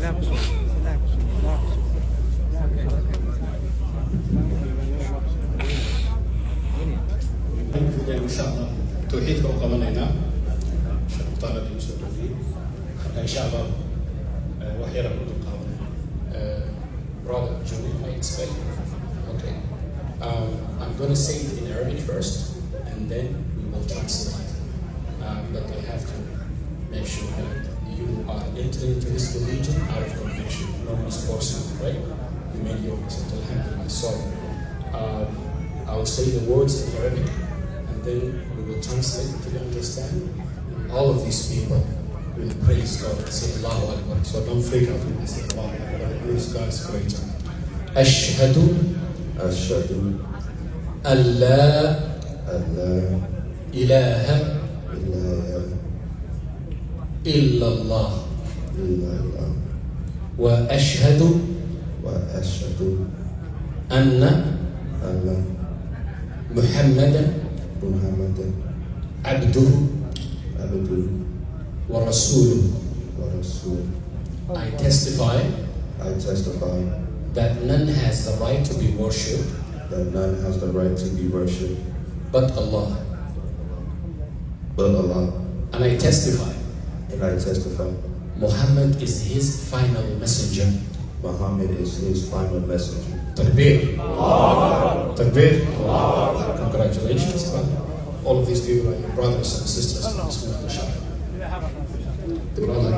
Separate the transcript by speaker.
Speaker 1: إن شاء الله توحيدك وقمنا طالب المسؤولين إن شاء الله وحيرا من القانون brother Johnny I expect okay I'm going to say it in Arabic first and then we will translate but I have to make sure that you are entering into this religion out of conviction, no one's forcing you, right? You made your decision, alhamdulillah. So I will say the words in Arabic and then we will translate until you understand. All of these people will praise God and say Allahu Akbar. So don't freak out when they say Allahu Akbar. Praise God is greater. Ashhadu an la ilaha illa Allah wa ashhadu anna Muhammadan abduhu wa rasuluhu. I testify that none has the right to be worshipped but Allah. And I testify Muhammad is his final messenger. Takbir. Takbir. Congratulations, brother. All of these people are your brothers and sisters in this world, inshallah. The brother.